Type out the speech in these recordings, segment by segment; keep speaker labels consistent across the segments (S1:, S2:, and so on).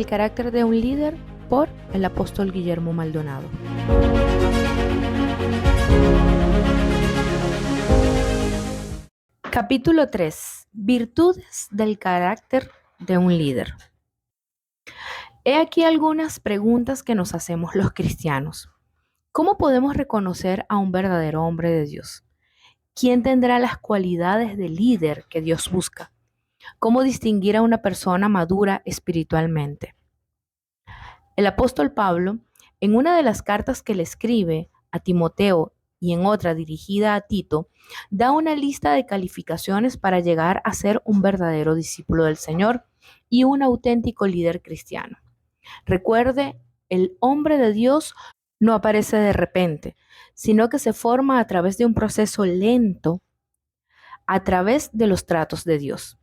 S1: carácter de un líder por el apóstol Guillermo Maldonado. Capítulo 3. Virtudes del carácter de un líder. He aquí algunas preguntas que nos hacemos los cristianos. ¿Cómo podemos reconocer a un verdadero hombre de Dios? ¿Quién tendrá las cualidades de líder que Dios busca? ¿Cómo distinguir a una persona madura espiritualmente? El apóstol Pablo, en una de las cartas que le escribe a Timoteo y en otra dirigida a Tito, da una lista de calificaciones para llegar a ser un verdadero discípulo del Señor y un auténtico líder cristiano. Recuerde, el hombre de Dios no aparece de repente, sino que se forma a través de un proceso lento, a través de los tratos de Dios.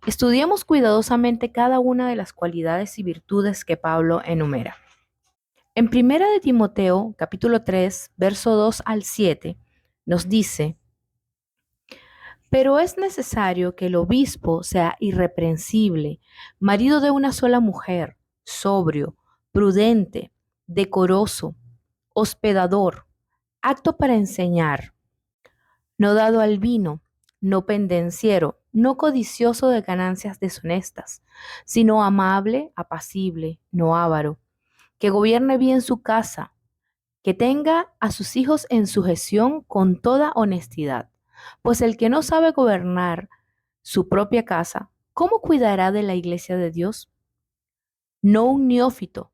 S1: Estudiemos cuidadosamente cada una de las cualidades y virtudes que Pablo enumera. En 1 de Timoteo, capítulo 3, verso 2 al 7, nos dice: pero es necesario que el obispo sea irreprensible, marido de una sola mujer, sobrio, prudente, decoroso, hospedador, apto para enseñar, no dado al vino, no pendenciero, no codicioso de ganancias deshonestas, sino amable, apacible, no avaro, que gobierne bien su casa, que tenga a sus hijos en sujeción con toda honestidad. Pues el que no sabe gobernar su propia casa, ¿cómo cuidará de la iglesia de Dios? No un neófito,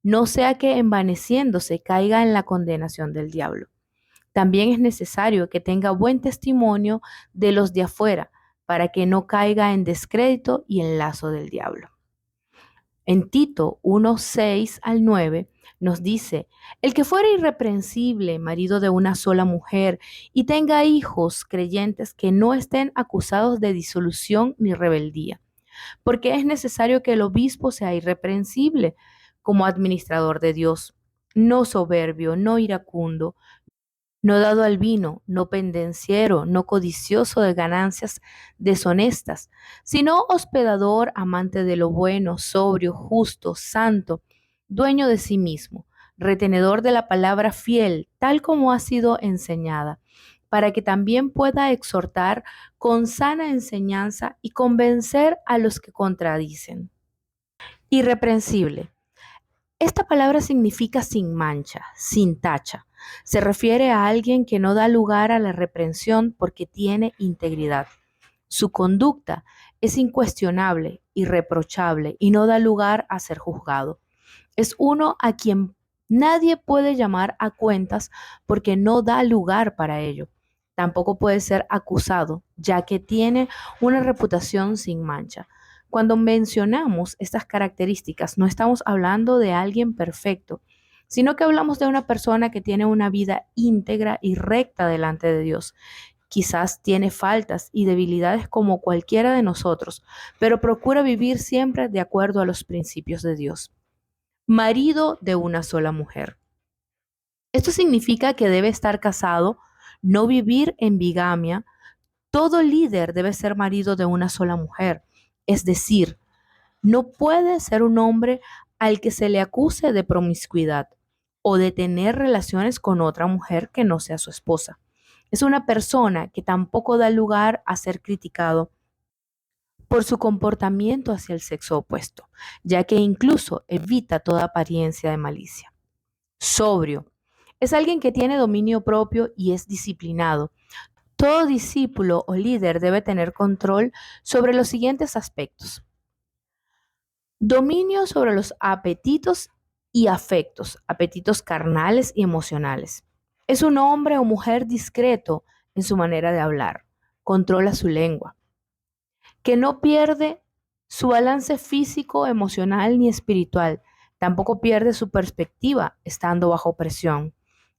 S1: no sea que envaneciéndose caiga en la condenación del diablo. También es necesario que tenga buen testimonio de los de afuera, para que no caiga en descrédito y en lazo del diablo. En Tito 1, 6 al 9 nos dice: el que fuera irreprensible, marido de una sola mujer, y tenga hijos creyentes que no estén acusados de disolución ni rebeldía, porque es necesario que el obispo sea irreprensible como administrador de Dios, no soberbio, no iracundo, no dado al vino, no pendenciero, no codicioso de ganancias deshonestas, sino hospedador, amante de lo bueno, sobrio, justo, santo, dueño de sí mismo, retenedor de la palabra fiel, tal como ha sido enseñada, para que también pueda exhortar con sana enseñanza y convencer a los que contradicen. Irreprensible. Esta palabra significa sin mancha, sin tacha. Se refiere a alguien que no da lugar a la reprensión porque tiene integridad. Su conducta es incuestionable, irreprochable y no da lugar a ser juzgado. Es uno a quien nadie puede llamar a cuentas porque no da lugar para ello. Tampoco puede ser acusado, ya que tiene una reputación sin mancha. Cuando mencionamos estas características, no estamos hablando de alguien perfecto, sino que hablamos de una persona que tiene una vida íntegra y recta delante de Dios. Quizás tiene faltas y debilidades como cualquiera de nosotros, pero procura vivir siempre de acuerdo a los principios de Dios. Marido de una sola mujer. Esto significa que debe estar casado, no vivir en bigamia. Todo líder debe ser marido de una sola mujer. Es decir, no puede ser un hombre al que se le acuse de promiscuidad o de tener relaciones con otra mujer que no sea su esposa. Es una persona que tampoco da lugar a ser criticado por su comportamiento hacia el sexo opuesto, ya que incluso evita toda apariencia de malicia. Sobrio. Es alguien que tiene dominio propio y es disciplinado. Todo discípulo o líder debe tener control sobre los siguientes aspectos: dominio sobre los apetitos y afectos, apetitos carnales y emocionales. Es un hombre o mujer discreto en su manera de hablar. Controla su lengua. Que no pierde su balance físico, emocional ni espiritual. Tampoco pierde su perspectiva estando bajo presión.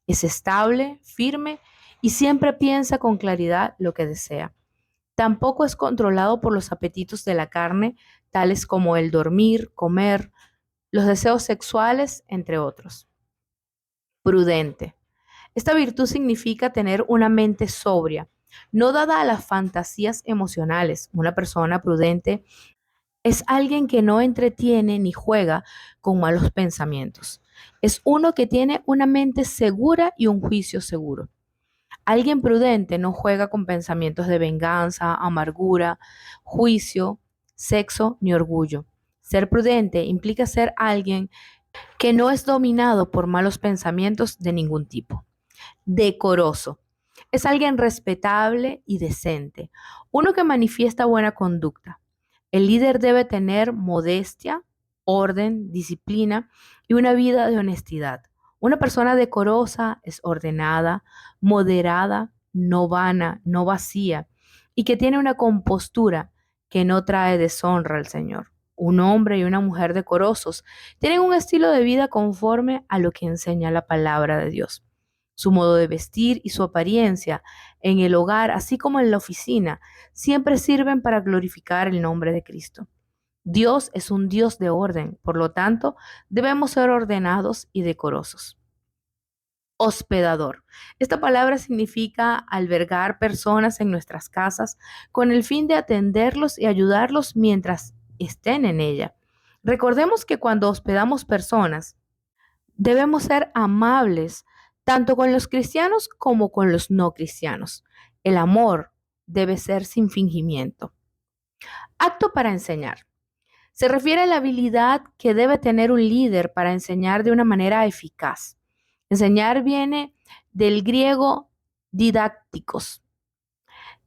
S1: Es estable, firme y siempre piensa con claridad lo que desea. Tampoco es controlado por los apetitos de la carne, tales como el dormir, comer, los deseos sexuales, entre otros. Prudente. Esta virtud significa tener una mente sobria, no dada a las fantasías emocionales. Una persona prudente Es alguien que no entretiene ni juega con malos pensamientos. Es uno que tiene una mente segura y un juicio seguro. Alguien prudente no juega con pensamientos de venganza, amargura, juicio, sexo ni orgullo. Ser prudente implica ser alguien que no es dominado por malos pensamientos de ningún tipo. Decoroso. Es alguien respetable y decente, uno que manifiesta buena conducta. El líder debe tener modestia, orden, disciplina y una vida de honestidad. Una persona decorosa es ordenada, moderada, no vana, no vacía y que tiene una compostura que no trae deshonra al Señor. Un hombre y una mujer decorosos tienen un estilo de vida conforme a lo que enseña la palabra de Dios. Su modo de vestir y su apariencia en el hogar, así como en la oficina, siempre sirven para glorificar el nombre de Cristo. Dios es un Dios de orden, por lo tanto, debemos ser ordenados y decorosos. Hospedador. Esta palabra significa albergar personas en nuestras casas con el fin de atenderlos y ayudarlos mientras estén en ella. Recordemos que cuando hospedamos personas, debemos ser amables tanto con los cristianos como con los no cristianos. El amor debe ser sin fingimiento. Acto para enseñar. Se refiere a la habilidad que debe tener un líder para enseñar de una manera eficaz. Enseñar viene del griego didácticos,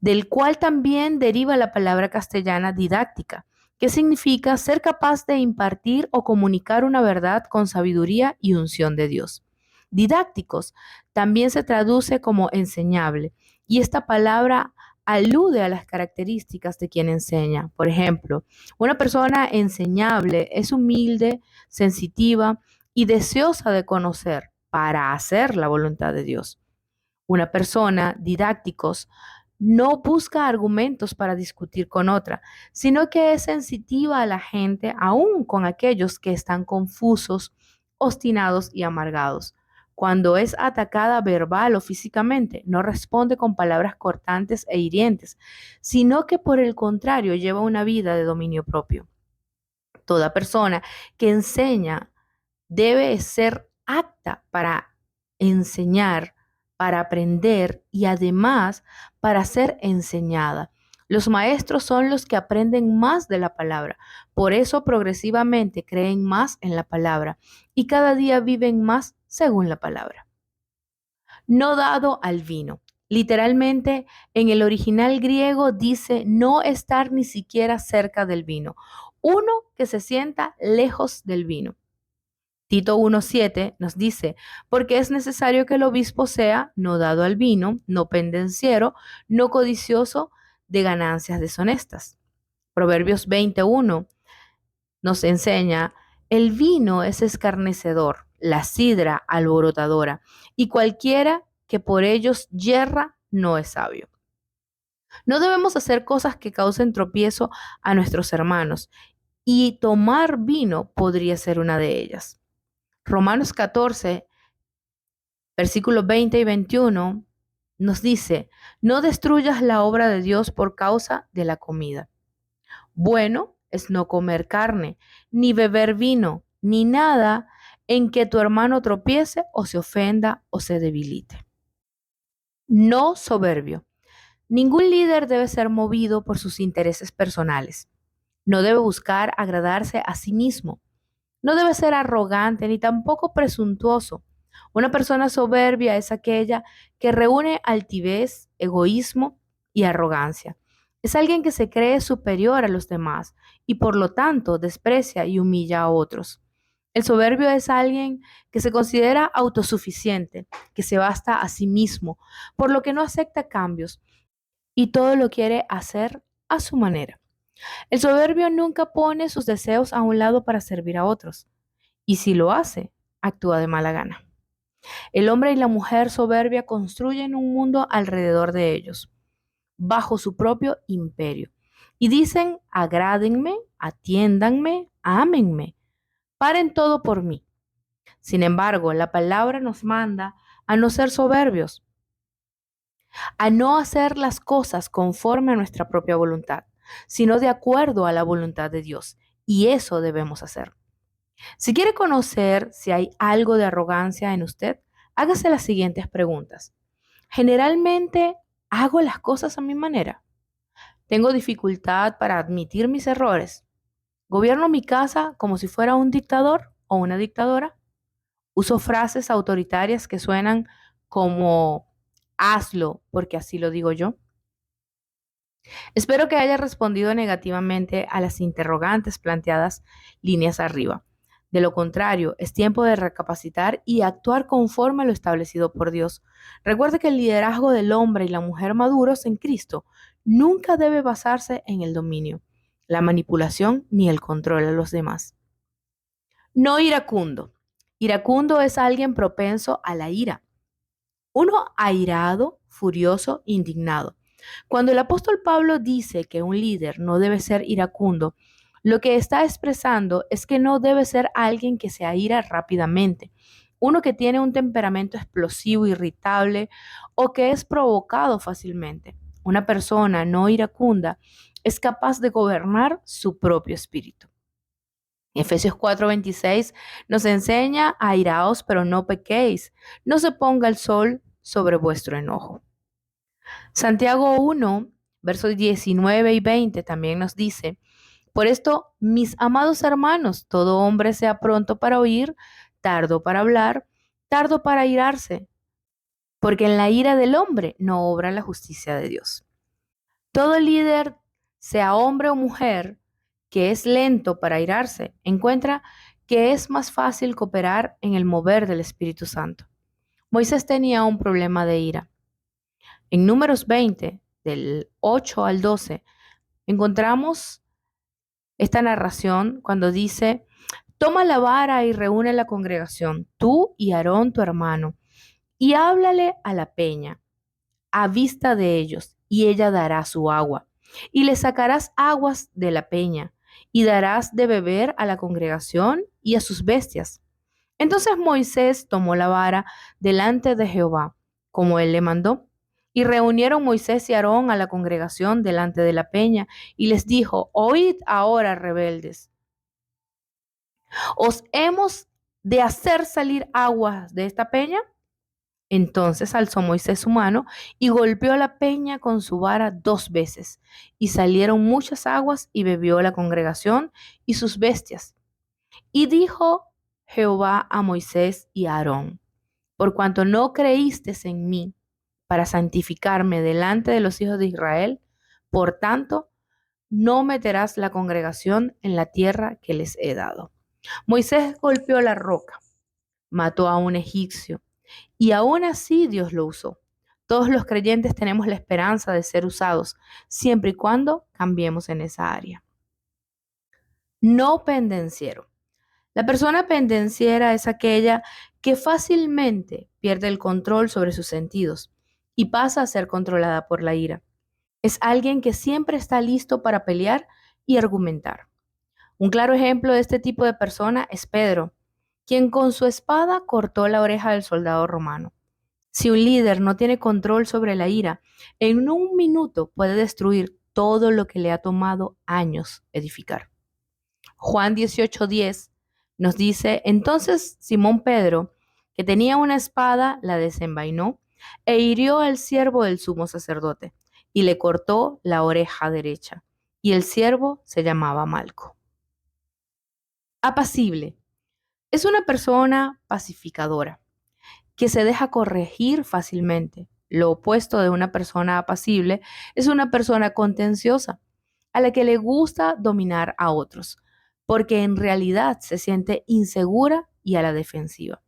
S1: del cual también deriva la palabra castellana didáctica, que significa ser capaz de impartir o comunicar una verdad con sabiduría y unción de Dios. Didácticos también se traduce como enseñable, y esta palabra alude a las características de quien enseña. Por ejemplo, una persona enseñable es humilde, sensitiva y deseosa de conocer para hacer la voluntad de Dios. Una persona didácticos no busca argumentos para discutir con otra, sino que es sensitiva a la gente, aún con aquellos que están confusos, obstinados y amargados. Cuando es atacada verbal o físicamente, no responde con palabras cortantes e hirientes, sino que por el contrario lleva una vida de dominio propio. Toda persona que enseña debe ser apta para enseñar, para aprender y además para ser enseñada. Los maestros son los que aprenden más de la palabra, por eso progresivamente creen más en la palabra y cada día viven más según la palabra. No dado al vino. Literalmente, en el original griego dice no estar ni siquiera cerca del vino. Uno que se sienta lejos del vino. Tito 1:7 nos dice, porque es necesario que el obispo sea no dado al vino, no pendenciero, no codicioso de ganancias deshonestas. Proverbios 21 nos enseña, el vino es escarnecedor, la sidra alborotadora, y cualquiera que por ellos yerra no es sabio. No debemos hacer cosas que causen tropiezo a nuestros hermanos, y tomar vino podría ser una de ellas. Romanos 14, versículos 20 y 21 nos dice, no destruyas la obra de Dios por causa de la comida. Bueno es no comer carne, ni beber vino, ni nada en que tu hermano tropiece o se ofenda o se debilite. No soberbio. Ningún líder debe ser movido por sus intereses personales. No debe buscar agradarse a sí mismo. No debe ser arrogante ni tampoco presuntuoso. Una persona soberbia es aquella que reúne altivez, egoísmo y arrogancia. Es alguien que se cree superior a los demás y por lo tanto desprecia y humilla a otros. El soberbio es alguien que se considera autosuficiente, que se basta a sí mismo, por lo que no acepta cambios y todo lo quiere hacer a su manera. El soberbio nunca pone sus deseos a un lado para servir a otros. Y si lo hace, actúa de mala gana. El hombre y la mujer soberbia construyen un mundo alrededor de ellos, bajo su propio imperio. Y dicen, agrádenme, atiéndanme, ámenme, paren todo por mí. Sin embargo, la palabra nos manda a no ser soberbios, a no hacer las cosas conforme a nuestra propia voluntad. sino de acuerdo a la voluntad de Dios. Y eso debemos hacer. Si quiere conocer si hay algo de arrogancia en usted, hágase las siguientes preguntas. Generalmente, ¿hago las cosas a mi manera? ¿Tengo dificultad para admitir mis errores? ¿Gobierno mi casa como si fuera un dictador o una dictadora? ¿Uso frases autoritarias que suenan como hazlo porque así lo digo yo? Espero que haya respondido negativamente a las interrogantes planteadas líneas arriba. De lo contrario, es tiempo de recapacitar y actuar conforme a lo establecido por Dios. Recuerde que el liderazgo del hombre y la mujer maduros en Cristo nunca debe basarse en el dominio, la manipulación ni el control a los demás. No iracundo. Iracundo es alguien propenso a la ira. Uno airado, furioso, indignado. Cuando el apóstol Pablo dice que un líder no debe ser iracundo, lo que está expresando es que no debe ser alguien que se aira rápidamente, uno que tiene un temperamento explosivo, irritable o que es provocado fácilmente. Una persona no iracunda es capaz de gobernar su propio espíritu. Efesios 4:26 nos enseña: airaos, pero no pequéis, no se ponga el sol sobre vuestro enojo. Santiago 1, versos 19 y 20 también nos dice: por esto, mis amados hermanos, todo hombre sea pronto para oír, tardo para hablar, tardo para airarse, porque en la ira del hombre no obra la justicia de Dios. Todo líder, sea hombre o mujer, que es lento para airarse, encuentra que es más fácil cooperar en el mover del Espíritu Santo. Moisés tenía un problema de ira. En Números 20, del 8 al 12, encontramos esta narración cuando dice: toma la vara y reúne la congregación, tú y Aarón tu hermano, y háblale a la peña a vista de ellos, y ella dará su agua. Y le sacarás aguas de la peña, y darás de beber a la congregación y a sus bestias. Entonces Moisés tomó la vara delante de Jehová, como él le mandó. Y reunieron Moisés y Aarón a la congregación delante de la peña, y les dijo: oíd ahora, rebeldes, ¿os hemos de hacer salir aguas de esta peña? Entonces alzó Moisés su mano y golpeó la peña con su vara 2 veces, y salieron muchas aguas, y bebió la congregación y sus bestias. Y dijo Jehová a Moisés y a Aarón: por cuanto no creísteis en mí para santificarme delante de los hijos de Israel, por tanto, no meterás la congregación en la tierra que les he dado. Moisés golpeó la roca, mató a un egipcio, y aún así Dios lo usó. Todos los creyentes tenemos la esperanza de ser usados, siempre y cuando cambiemos en esa área. No pendenciero. La persona pendenciera es aquella que fácilmente pierde el control sobre sus sentidos y pasa a ser controlada por la ira. Es alguien que siempre está listo para pelear y argumentar. Un claro ejemplo de este tipo de persona es Pedro, quien con su espada cortó la oreja del soldado romano. Si un líder no tiene control sobre la ira, en un minuto puede destruir todo lo que le ha tomado años edificar. Juan 18:10 nos dice: entonces Simón Pedro, que tenía una espada, la desenvainó e hirió al siervo del sumo sacerdote y le cortó la oreja derecha. Y el siervo se llamaba Malco. Apacible. Es una persona pacificadora que se deja corregir fácilmente. Lo opuesto de una persona apacible es una persona contenciosa, a la que le gusta dominar a otros, porque en realidad se siente insegura y a la defensiva.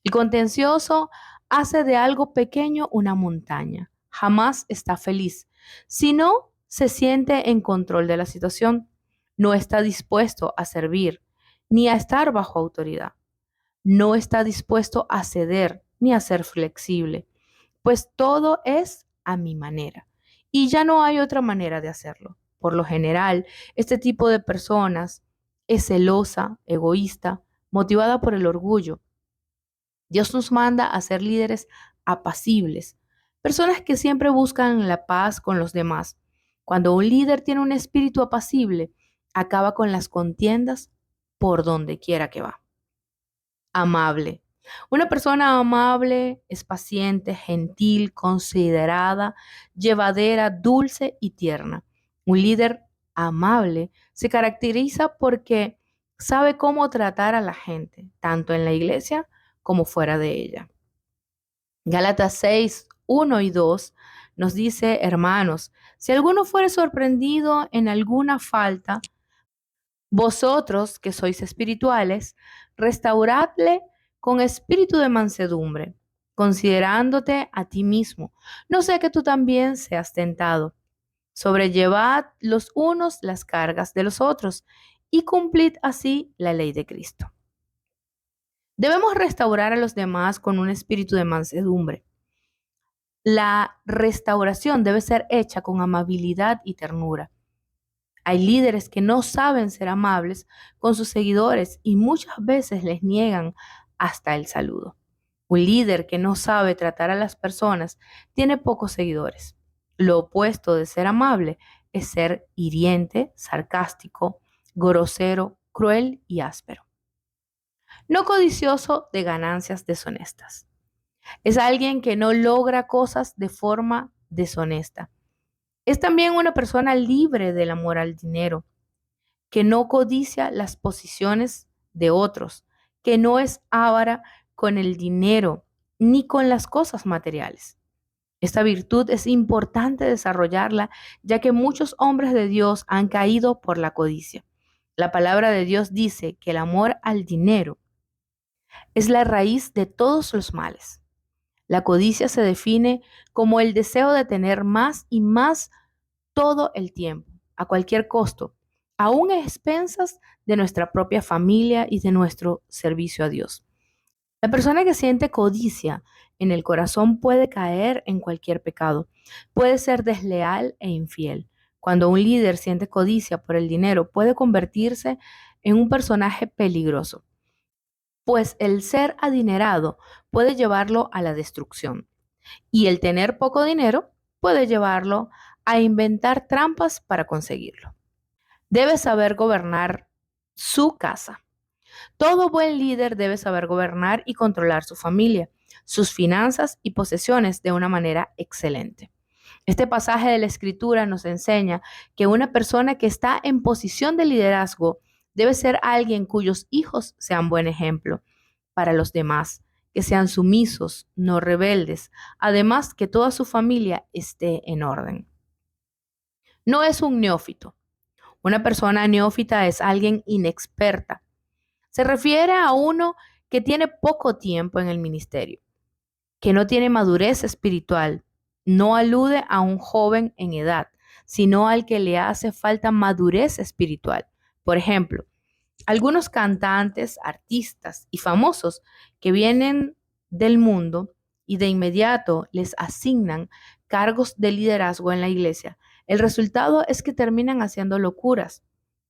S1: El contencioso hace de algo pequeño una montaña. Jamás está feliz, sino se siente en control de la situación. No está dispuesto a servir ni a estar bajo autoridad. No está dispuesto a ceder ni a ser flexible, pues todo es a mi manera y ya no hay otra manera de hacerlo. Por lo general, este tipo de personas es celosa, egoísta, motivada por el orgullo. Dios nos manda a ser líderes apacibles, personas que siempre buscan la paz con los demás, Cuando un líder tiene un espíritu apacible, acaba con las contiendas por donde quiera que va. Amable. Una persona amable es paciente, gentil, considerada, llevadera, dulce y tierna. Un líder amable se caracteriza porque sabe cómo tratar a la gente, tanto en la iglesia como fuera de ella. Gálatas 6, 1 y 2 nos dice, hermanos, si alguno fuere sorprendido en alguna falta, vosotros que sois espirituales, restauradle con espíritu de mansedumbre, considerándote a ti mismo, no sea que tú también seas tentado. Sobrellevad los unos las cargas de los otros y cumplid así la ley de Cristo. Debemos restaurar a los demás con un espíritu de mansedumbre. La restauración debe ser hecha con amabilidad y ternura. Hay líderes que no saben ser amables con sus seguidores y muchas veces les niegan hasta el saludo. Un líder que no sabe tratar a las personas tiene pocos seguidores. Lo opuesto de ser amable es ser hiriente, sarcástico, grosero, cruel y áspero. No codicioso de ganancias deshonestas. Es alguien que no logra cosas de forma deshonesta. Es también una persona libre del amor al dinero, que no codicia las posiciones de otros, que no es avara con el dinero ni con las cosas materiales. Esta virtud es importante desarrollarla, ya que muchos hombres de Dios han caído por la codicia. La palabra de Dios dice que el amor al dinero es la raíz de todos los males. La codicia se define como el deseo de tener más y más todo el tiempo, a cualquier costo, aún a expensas de nuestra propia familia y de nuestro servicio a Dios. La persona que siente codicia en el corazón puede caer en cualquier pecado, puede ser desleal e infiel. Cuando un líder siente codicia por el dinero, puede convertirse en un personaje peligroso, pues el ser adinerado puede llevarlo a la destrucción y el tener poco dinero puede llevarlo a inventar trampas para conseguirlo. Debe saber gobernar su casa. Todo buen líder debe saber gobernar y controlar su familia, sus finanzas y posesiones de una manera excelente. Este pasaje de la Escritura nos enseña que una persona que está en posición de liderazgo debe ser alguien cuyos hijos sean buen ejemplo para los demás, que sean sumisos, no rebeldes, además que toda su familia esté en orden. No es un neófito. Una persona neófita es alguien inexperta. Se refiere a uno que tiene poco tiempo en el ministerio, que no tiene madurez espiritual. No alude a un joven en edad, sino al que le hace falta madurez espiritual. Por ejemplo, algunos cantantes, artistas y famosos que vienen del mundo y de inmediato les asignan cargos de liderazgo en la iglesia, el resultado es que terminan haciendo locuras.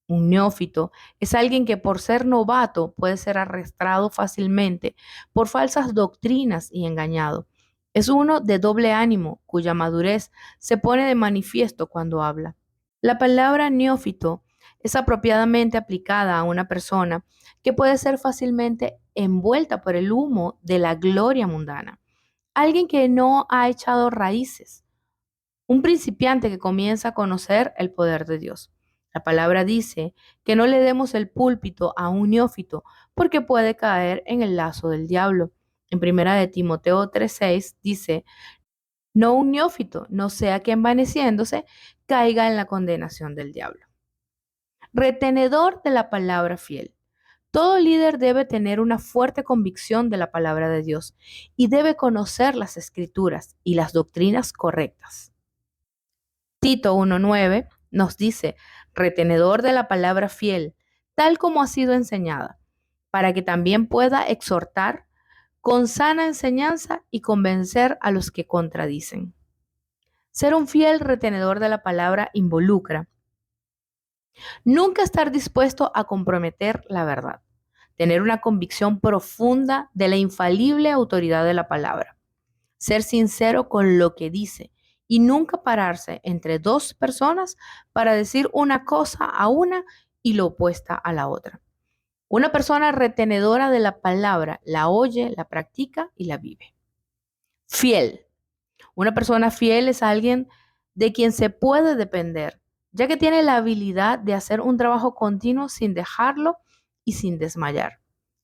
S1: Un neófito es alguien que por ser novato puede ser arrastrado fácilmente por falsas doctrinas y engañado. Es uno de doble ánimo cuya madurez se pone de manifiesto cuando habla. La palabra neófito es apropiadamente aplicada a una persona que puede ser fácilmente envuelta por el humo de la gloria mundana. Alguien que no ha echado raíces. Un principiante que comienza a conocer el poder de Dios. La palabra dice que no le demos el púlpito a un neófito porque puede caer en el lazo del diablo. En primera de Timoteo 3:6 dice, no un neófito, no sea que envaneciéndose caiga en la condenación del diablo. Retenedor de la palabra fiel. Todo líder debe tener una fuerte convicción de la palabra de Dios y debe conocer las escrituras y las doctrinas correctas. Tito 1:9 nos dice, retenedor de la palabra fiel, tal como ha sido enseñada, para que también pueda exhortar con sana enseñanza y convencer a los que contradicen. Ser un fiel retenedor de la palabra involucra nunca estar dispuesto a comprometer la verdad, tener una convicción profunda de la infalible autoridad de la palabra, ser sincero con lo que dice y nunca pararse entre dos personas para decir una cosa a una y lo opuesta a la otra. Una persona retenedora de la palabra la oye, la practica y la vive. Fiel. Una persona fiel es alguien de quien se puede depender, ya que tiene la habilidad de hacer un trabajo continuo sin dejarlo y sin desmayar.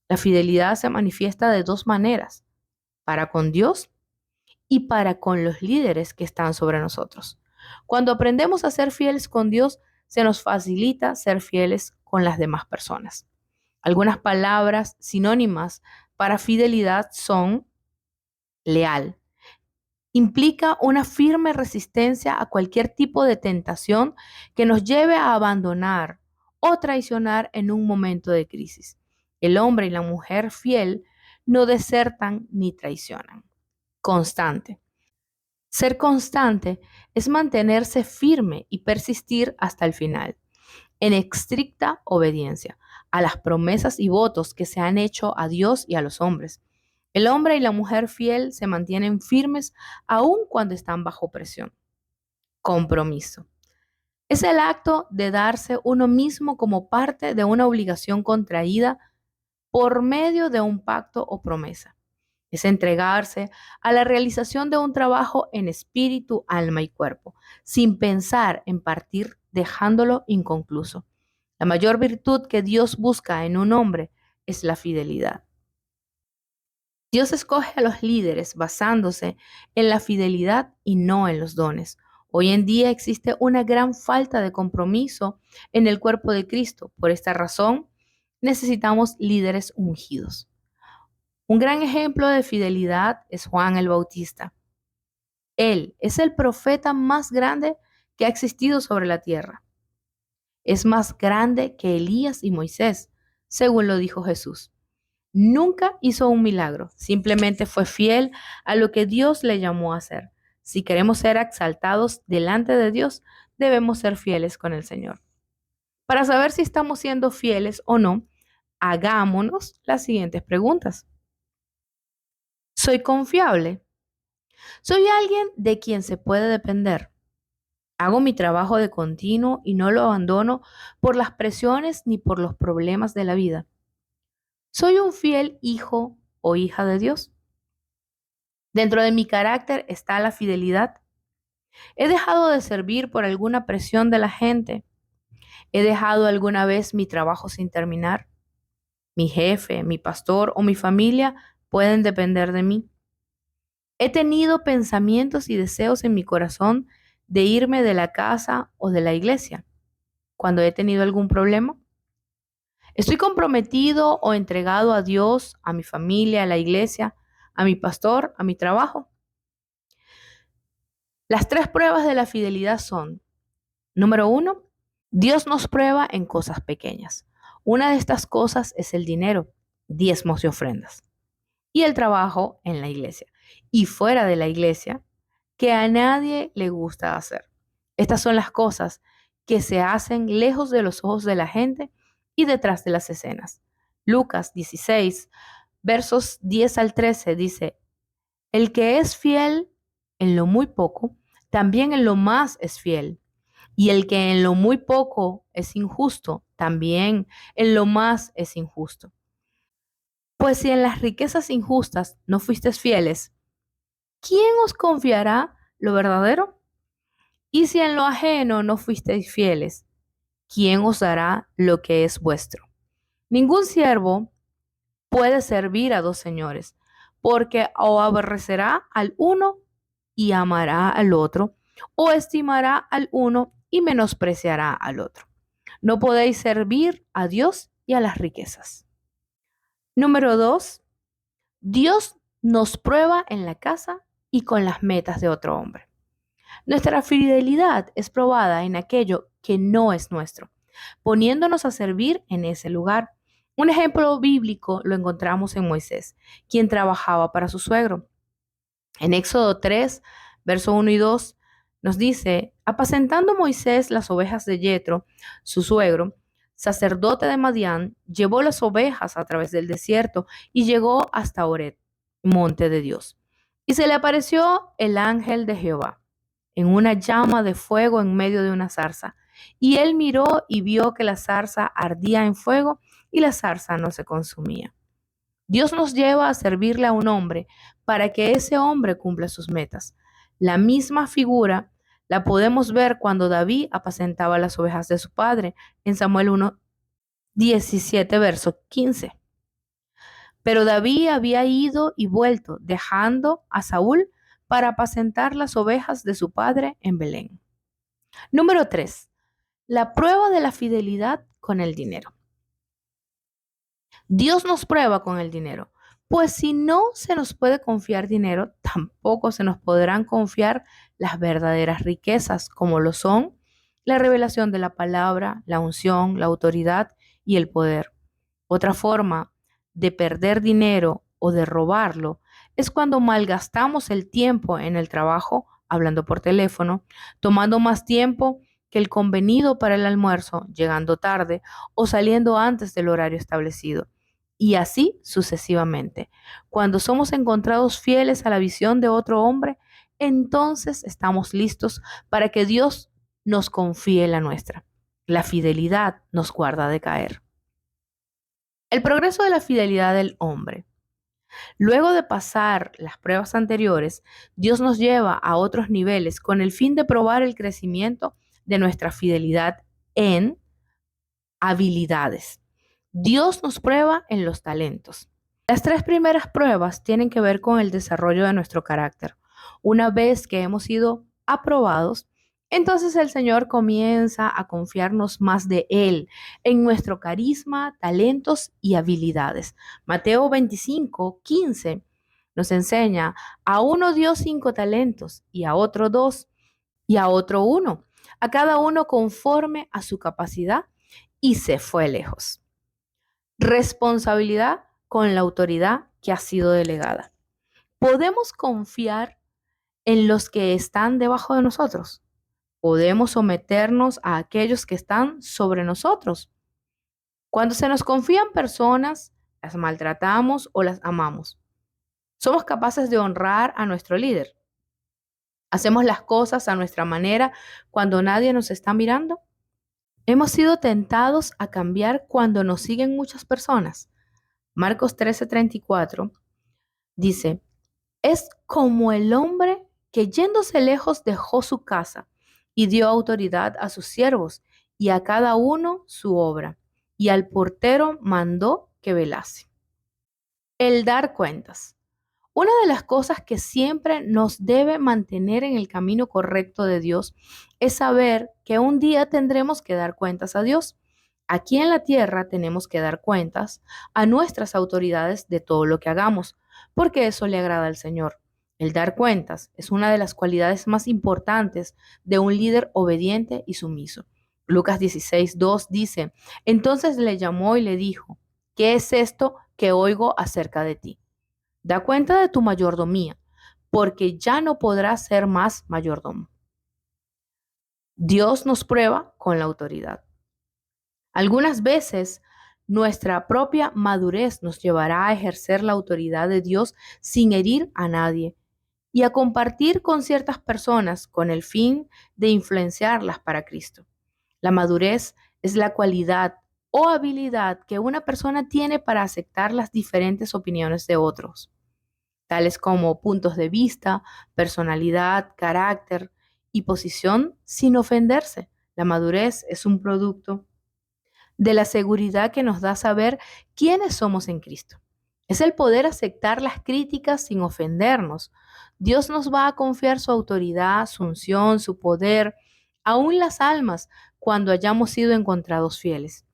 S1: La fidelidad se manifiesta de dos maneras: para con Dios y para con los líderes que están sobre nosotros. Cuando aprendemos a ser fieles con Dios, se nos facilita ser fieles con las demás personas. Algunas palabras sinónimas para fidelidad son leal. Implica una firme resistencia a cualquier tipo de tentación que nos lleve a abandonar o traicionar en un momento de crisis. El hombre y la mujer fiel no desertan ni traicionan. Constante. Ser constante es mantenerse firme y persistir hasta el final, en estricta obediencia a las promesas y votos que se han hecho a Dios y a los hombres. El hombre y la mujer fiel se mantienen firmes aun cuando están bajo presión. Compromiso. Es el acto de darse uno mismo como parte de una obligación contraída por medio de un pacto o promesa. Es entregarse a la realización de un trabajo en espíritu, alma y cuerpo, sin pensar en partir dejándolo inconcluso. La mayor virtud que Dios busca en un hombre es la fidelidad. Dios escoge a los líderes basándose en la fidelidad y no en los dones. Hoy en día existe una gran falta de compromiso en el cuerpo de Cristo. Por esta razón, necesitamos líderes ungidos. Un gran ejemplo de fidelidad es Juan el Bautista. Él es el profeta más grande que ha existido sobre la tierra. Es más grande que Elías y Moisés, según lo dijo Jesús. Nunca hizo un milagro, simplemente fue fiel a lo que Dios le llamó a hacer. Si queremos ser exaltados delante de Dios, debemos ser fieles con el Señor. Para saber si estamos siendo fieles o no, hagámonos las siguientes preguntas. ¿Soy confiable? ¿Soy alguien de quien se puede depender? ¿Hago mi trabajo de continuo y no lo abandono por las presiones ni por los problemas de la vida? ¿Soy un fiel hijo o hija de Dios? Dentro de mi carácter está la fidelidad. ¿He dejado de servir por alguna presión de la gente? ¿He dejado alguna vez mi trabajo sin terminar? ¿Mi jefe, mi pastor o mi familia pueden depender de mí? ¿He tenido pensamientos y deseos en mi corazón de irme de la casa o de la iglesia cuando he tenido algún problema? ¿Estoy comprometido o entregado a Dios, a mi familia, a la iglesia, a mi pastor, a mi trabajo? Las tres pruebas de la fidelidad son: número 1, Dios nos prueba en cosas pequeñas. Una de estas cosas es el dinero, diezmos y ofrendas, y el trabajo en la iglesia y fuera de la iglesia, que a nadie le gusta hacer. Estas son las cosas que se hacen lejos de los ojos de la gente y detrás de las escenas. Lucas 16, versos 10 al 13 dice: el que es fiel en lo muy poco, también en lo más es fiel. Y el que en lo muy poco es injusto, también en lo más es injusto. Pues si en las riquezas injustas no fuisteis fieles, ¿quién os confiará lo verdadero? Y si en lo ajeno no fuisteis fieles, ¿quién os dará lo que es vuestro? Ningún siervo puede servir a dos señores, porque o aborrecerá al uno y amará al otro, o estimará al uno y menospreciará al otro. No podéis servir a Dios y a las riquezas. Número 2, Dios nos prueba en la casa y con las metas de otro hombre. Nuestra fidelidad es probada en aquello que no es nuestro, poniéndonos a servir en ese lugar. Un ejemplo bíblico lo encontramos en Moisés, quien trabajaba para su suegro. En Éxodo 3, verso 1 y 2, nos dice: apacentando Moisés las ovejas de Yetro, su suegro, sacerdote de Madián, llevó las ovejas a través del desierto y llegó hasta Horeb, monte de Dios. Y se le apareció el ángel de Jehová en una llama de fuego en medio de una zarza. Y él miró y vio que la zarza ardía en fuego y la zarza no se consumía. Dios nos lleva a servirle a un hombre para que ese hombre cumpla sus metas. La misma figura la podemos ver cuando David apacentaba las ovejas de su padre en Samuel 1:17, verso 15. Pero David había ido y vuelto, dejando a Saúl para apacentar las ovejas de su padre en Belén. Número 3. La prueba de la fidelidad con el dinero. Dios nos prueba con el dinero, pues si no se nos puede confiar dinero, tampoco se nos podrán confiar las verdaderas riquezas, como lo son la revelación de la palabra, la unción, la autoridad y el poder. Otra forma de perder dinero o de robarlo es cuando malgastamos el tiempo en el trabajo, hablando por teléfono, tomando más tiempo que el convenido para el almuerzo, llegando tarde o saliendo antes del horario establecido. Y así sucesivamente. Cuando somos encontrados fieles a la visión de otro hombre, entonces estamos listos para que Dios nos confíe la nuestra. La fidelidad nos guarda de caer. El progreso de la fidelidad del hombre. Luego de pasar las pruebas anteriores, Dios nos lleva a otros niveles con el fin de probar el crecimiento de nuestra fidelidad en habilidades. Dios nos prueba en los talentos. Las 3 primeras pruebas tienen que ver con el desarrollo de nuestro carácter. Una vez que hemos sido aprobados, entonces el Señor comienza a confiarnos más de Él en nuestro carisma, talentos y habilidades. Mateo 25:15 nos enseña: a uno dio 5 talentos, y a otro 2, y a otro 1, a cada uno conforme a su capacidad, y se fue lejos. Responsabilidad con la autoridad que ha sido delegada. ¿Podemos confiar en los que están debajo de nosotros? ¿Podemos someternos a aquellos que están sobre nosotros? Cuando se nos confían personas, las maltratamos o las amamos. ¿Somos capaces de honrar a nuestro líder? ¿Hacemos las cosas a nuestra manera cuando nadie nos está mirando? ¿Hemos sido tentados a cambiar cuando nos siguen muchas personas? Marcos 13:34 dice: es como el hombre que yéndose lejos dejó su casa y dio autoridad a sus siervos y a cada uno su obra, y al portero mandó que velase. El dar cuentas. Una de las cosas que siempre nos debe mantener en el camino correcto de Dios es saber que un día tendremos que dar cuentas a Dios. Aquí en la tierra tenemos que dar cuentas a nuestras autoridades de todo lo que hagamos, porque eso le agrada al Señor. El dar cuentas es una de las cualidades más importantes de un líder obediente y sumiso. Lucas 16:2 dice: entonces le llamó y le dijo: ¿qué es esto que oigo acerca de ti? Da cuenta de tu mayordomía, porque ya no podrás ser más mayordomo. Dios nos prueba con la autoridad. Algunas veces nuestra propia madurez nos llevará a ejercer la autoridad de Dios sin herir a nadie y a compartir con ciertas personas con el fin de influenciarlas para Cristo. La madurez es la cualidad o habilidad que una persona tiene para aceptar las diferentes opiniones de otros, tales como puntos de vista, personalidad, carácter y posición, sin ofenderse. La madurez es un producto de la seguridad que nos da saber quiénes somos en Cristo. Es el poder aceptar las críticas sin ofendernos. Dios nos va a confiar su autoridad, su unción, su poder, aún las almas, cuando hayamos sido encontrados fieles.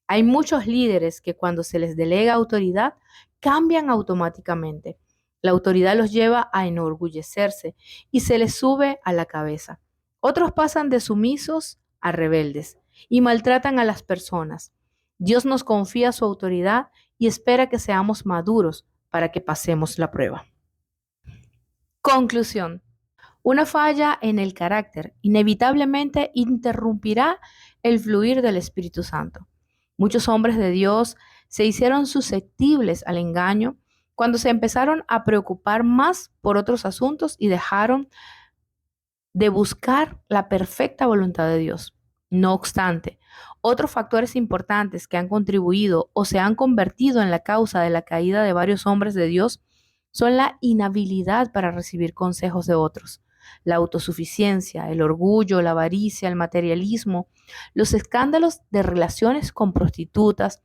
S1: Hay muchos líderes que cuando se les delega autoridad, cambian automáticamente. La autoridad los lleva a enorgullecerse y se les sube a la cabeza. Otros pasan de sumisos a rebeldes y maltratan a las personas. Dios nos confía su autoridad y espera que seamos maduros para que pasemos la prueba. Conclusión. Una falla en el carácter inevitablemente interrumpirá el fluir del Espíritu Santo. Muchos hombres de Dios se hicieron susceptibles al engaño cuando se empezaron a preocupar más por otros asuntos y dejaron de buscar la perfecta voluntad de Dios. No obstante, otros factores importantes que han contribuido o se han convertido en la causa de la caída de varios hombres de Dios son la inhabilidad para recibir consejos de otros, la autosuficiencia, el orgullo, la avaricia, el materialismo, los escándalos de relaciones con prostitutas,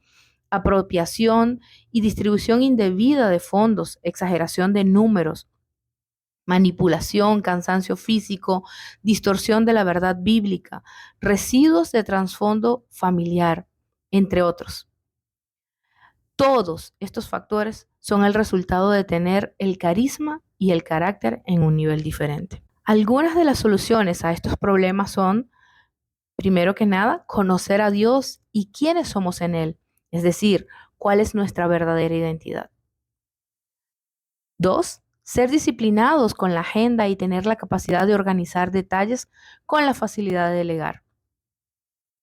S1: apropiación y distribución indebida de fondos, exageración de números, manipulación, cansancio físico, distorsión de la verdad bíblica, residuos de trasfondo familiar, entre otros. Todos estos factores son el resultado de tener el carisma y el carácter en un nivel diferente. Algunas de las soluciones a estos problemas son, primero que nada, conocer a Dios y quiénes somos en Él, es decir, cuál es nuestra verdadera identidad. 2, ser disciplinados con la agenda y tener la capacidad de organizar detalles con la facilidad de delegar.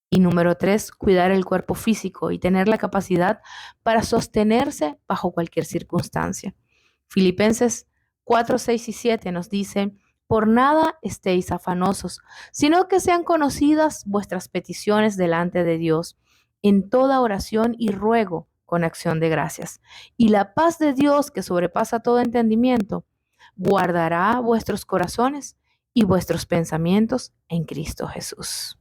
S1: Y número 3, cuidar el cuerpo físico y tener la capacidad para sostenerse bajo cualquier circunstancia. Filipenses 4, 6 y 7 nos dice, por nada estéis afanosos, sino que sean conocidas vuestras peticiones delante de Dios, en toda oración y ruego con acción de gracias. Y la paz de Dios, que sobrepasa todo entendimiento, guardará vuestros corazones y vuestros pensamientos en Cristo Jesús.